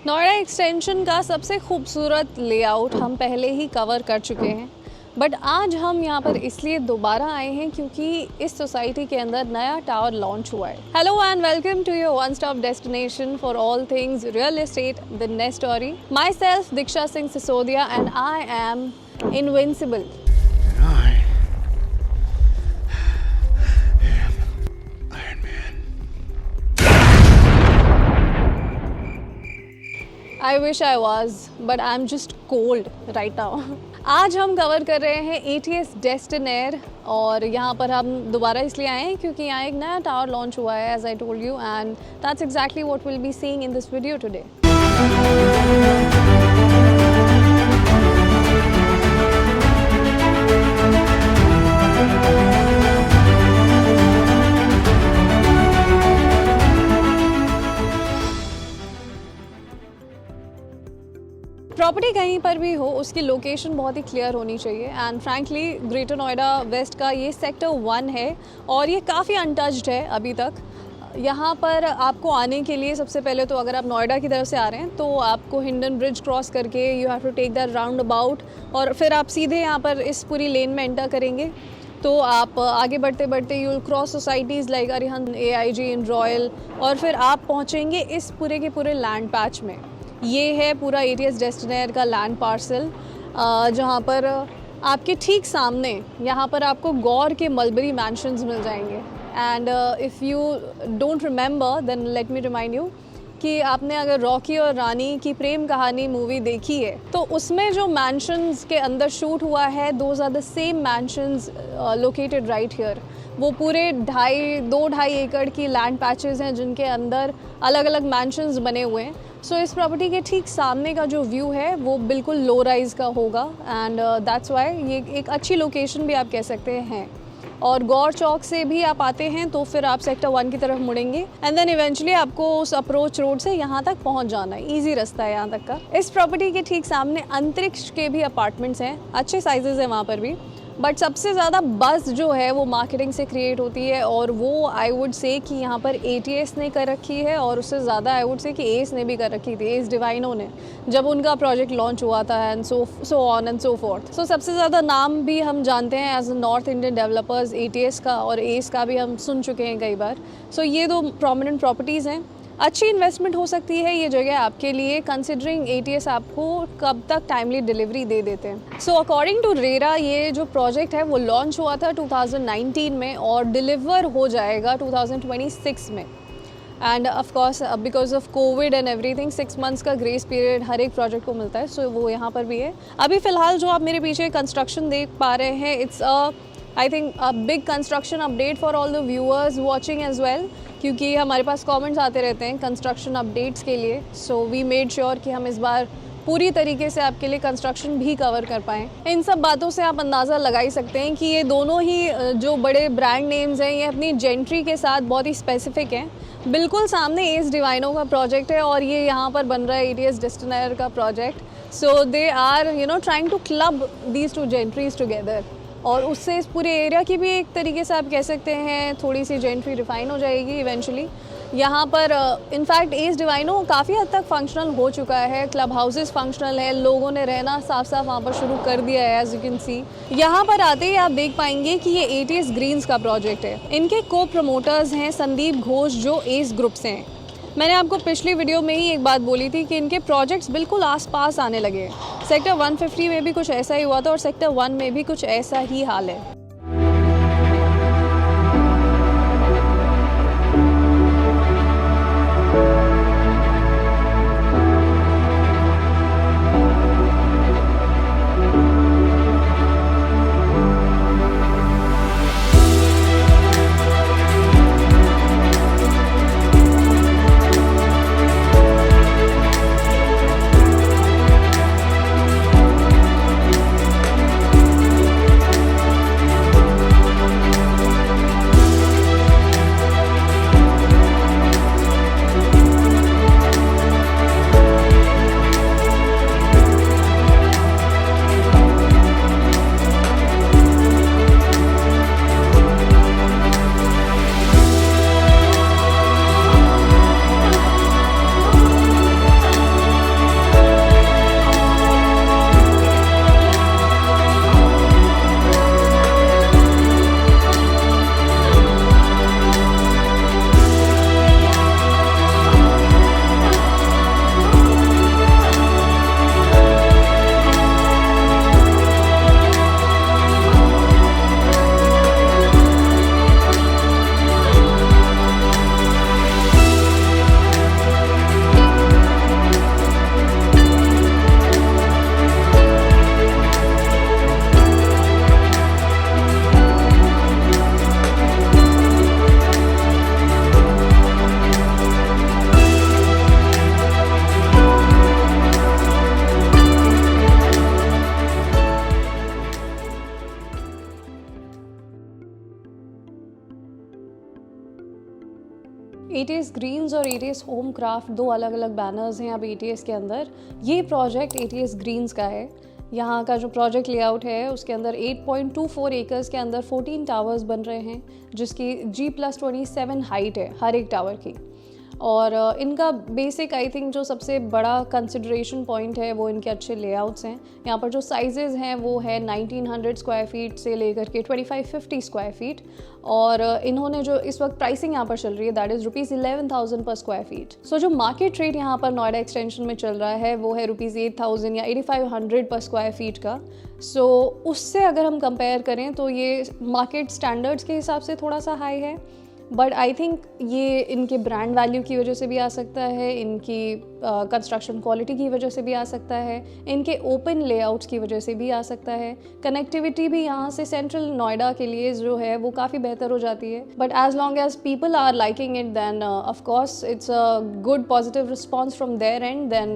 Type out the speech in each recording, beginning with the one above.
Noida extension का सबसे खूबसूरत लेआउट हम पहले ही कवर कर चुके हैं, बट आज हम यहाँ पर इसलिए दोबारा आए हैं क्योंकि इस सोसाइटी के अंदर नया टावर लॉन्च हुआ है। Hello and welcome to your one stop destination for all things real estate, the next story. Myself Diksha Singh Sisodia and I am invincible. I wish I was, but I'm just cold right now. आज हम cover कर रहे हैं ATS डेस्टिनेयर और यहाँ पर हम दोबारा इसलिए आए हैं क्योंकि यहाँ एक नया टावर लॉन्च हुआ है, as I told you, and that's exactly what we'll be seeing in this video today. Property कहीं पर भी हो उसकी लोकेशन बहुत ही क्लियर होनी चाहिए and frankly Greater Noida West का ये सेक्टर 1 है और ये काफ़ी अनटच्ड है अभी तक। यहाँ पर आपको आने के लिए सबसे पहले तो अगर आप नोएडा की तरफ से आ रहे हैं तो आपको हिंडन ब्रिज क्रॉस करके you have to take that roundabout और फिर आप सीधे यहाँ पर इस पूरी लेन में एंटर करेंगे तो आप आगे बढ़ते बढ़ते you will cross societies like Arihant, AIG, in royal और फिर आप पहुँचेंगे इस पूरे के पूरे लैंड पैच में। ये है पूरा ATS डेस्टिनेयर का लैंड पार्सल जहाँ पर आपके ठीक सामने यहाँ पर आपको गौर के मलबरी मैंशंस मिल जाएंगे। And if you don't remember then let me remind you कि आपने अगर रॉकी और रानी की प्रेम कहानी मूवी देखी है तो उसमें जो मैंशंस के अंदर शूट हुआ है those are the same mansions located right here. वो पूरे 2.5 एकड़ की लैंड पैचेस हैं जिनके अंदर अलग अलग मैंशंस बने हुए हैं। सो इस प्रॉपर्टी के ठीक सामने का जो व्यू है वो बिल्कुल लो राइज का होगा एंड दैट्स वाई ये एक अच्छी लोकेशन भी आप कह सकते हैं। और गौर चौक से भी आप आते हैं तो फिर आप सेक्टर 1 की तरफ मुड़ेंगे एंड देन इवेंचुअली आपको उस अप्रोच रोड से यहाँ तक पहुँच जाना है। ईजी रास्ता है यहाँ तक का। इस प्रॉपर्टी के ठीक सामने अंतरिक्ष के भी अपार्टमेंट्स हैं, अच्छे साइजेस हैं वहाँ पर भी, बट सबसे ज़्यादा बज़ जो है वो मार्केटिंग से क्रिएट होती है और वो आई वुड से कि यहाँ पर ATS ने कर रखी है और उससे ज़्यादा आई वुड से कि एस ने भी कर रखी थी, एस डिवाइनो ने, जब उनका प्रोजेक्ट लॉन्च हुआ था and so on and so forth. So सबसे ज़्यादा नाम भी हम जानते हैं as North Indian developers ATS का और एस का भी हम सुन चुके हैं कई बार। सो ये दो प्रोमिनेंट प्रॉपर्टीज़ हैं। अच्छी इन्वेस्टमेंट हो सकती है ये जगह आपके लिए कंसिडरिंग ATS आपको कब तक टाइमली डिलीवरी दे देते हैं। सो अकॉर्डिंग टू रेरा ये जो प्रोजेक्ट है वो लॉन्च हुआ था 2019 में और डिलीवर हो जाएगा 2026 में। End of course because of Covid and everything 6 months का ग्रेस पीरियड हर एक प्रोजेक्ट को मिलता है। सो वो यहाँ पर भी है। अभी फ़िलहाल जो आप मेरे पीछे कंस्ट्रक्शन देख पा रहे हैं it's I think a big construction update for all the viewers watching as well, क्योंकि हमारे पास कमेंट्स आते रहते हैं कंस्ट्रक्शन अपडेट्स के लिए। सो वी मेड श्योर कि हम इस बार पूरी तरीके से आपके लिए कंस्ट्रक्शन भी कवर कर पाएँ। इन सब बातों से आप अंदाज़ा लगा ही सकते हैं कि ये दोनों ही जो बड़े ब्रांड नेम्स हैं ये अपनी जेंट्री के साथ बहुत ही स्पेसिफिक हैं। बिल्कुल सामने एस डिवाइनो का प्रोजेक्ट है और ये यहाँ पर बन रहा है ATS डेस्टिनेयर का project. So they are trying to club these two gentries together और उससे इस पूरे एरिया की भी एक तरीके से आप कह सकते हैं थोड़ी सी जेंट्री रिफाइन हो जाएगी इवेंचुअली। यहाँ पर इनफैक्ट एस डिवाइनो काफ़ी हद तक फंक्शनल हो चुका है, क्लब हाउसेस फंक्शनल है, लोगों ने रहना साफ साफ वहाँ पर शुरू कर दिया है एज यू कैन सी। यहाँ पर आते ही आप देख पाएंगे कि ये ATS ग्रीन्स का प्रोजेक्ट है। इनके को प्रमोटर्स हैं संदीप घोष जो एस ग्रुप से हैं। मैंने आपको पिछली वीडियो में ही एक बात बोली थी कि इनके प्रोजेक्ट्स बिल्कुल आसपास आने लगे। सेक्टर 150 में भी कुछ ऐसा ही हुआ था और सेक्टर 1 में भी कुछ ऐसा ही हाल है। ATS ग्रीन्स और ATS होम क्राफ्ट दो अलग अलग बैनर्स हैं अब ATS के अंदर। ये प्रोजेक्ट ATS ग्रीन्स का है। यहाँ का जो प्रोजेक्ट लेआउट है उसके अंदर 8.24 एकर्स के अंदर 14 टावर्स बन रहे हैं, जिसकी G+27 हाइट है हर एक टावर की। और इनका बेसिक आई थिंक जो सबसे बड़ा कंसिडरेशन पॉइंट है वो इनके अच्छे लेआउट्स हैं। यहाँ पर जो साइजेज़ हैं वो है 1900 स्क्वायर फीट से लेकर के 2550 स्क्वायर फीट। और इन्होंने जो इस वक्त प्राइसिंग यहाँ पर चल रही है दैट इज़ ₹11,000 पर स्क्वायर फीट। सो जो मार्केट रेट यहाँ पर नोएडा एक्सटेंशन में चल रहा है वो है ₹8,000 या 8500 पर स्क्वायर फीट का। सो उससे अगर हम कंपेयर करें तो ये मार्केट स्टैंडर्ड्स के हिसाब से थोड़ा सा हाई है, बट आई थिंक ये इनके ब्रांड वैल्यू की वजह से भी आ सकता है, इनकी कंस्ट्रक्शन क्वालिटी की वजह से भी आ सकता है, इनके ओपन लेआउट्स की वजह से भी आ सकता है। कनेक्टिविटी भी यहाँ से सेंट्रल नोएडा के लिए जो है वो काफ़ी बेहतर हो जाती है। But as long as people are liking it then of course it's a good positive response from their end, then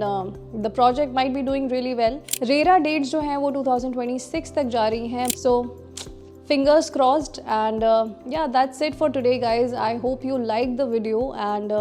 the project might be doing really well. RERA dates जो हैं वो 2026 तक जा रही हैं। सो fingers crossed and yeah, that's it for today guys. I hope you liked the video and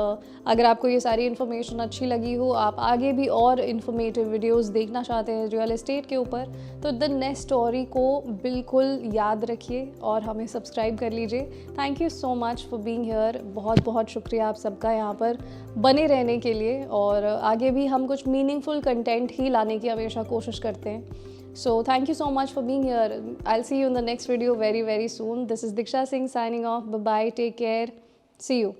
अगर आपको ये सारी इन्फॉर्मेशन अच्छी लगी हो, आप आगे भी और इन्फॉर्मेटिव वीडियोस देखना चाहते हैं रियल एस्टेट के ऊपर, तो द नेक्स्ट स्टोरी को बिल्कुल याद रखिए और हमें सब्सक्राइब कर लीजिए। Thank you so much for being here. बहुत बहुत शुक्रिया आप सबका यहाँ पर बने रहने के लिए, और आगे भी हम कुछ मीनिंगफुल कंटेंट ही लाने की हमेशा कोशिश करते हैं। So thank you so much for being here. I'll see you in the next video very soon. This is Diksha Singh signing off. Bye bye. Take care. See you.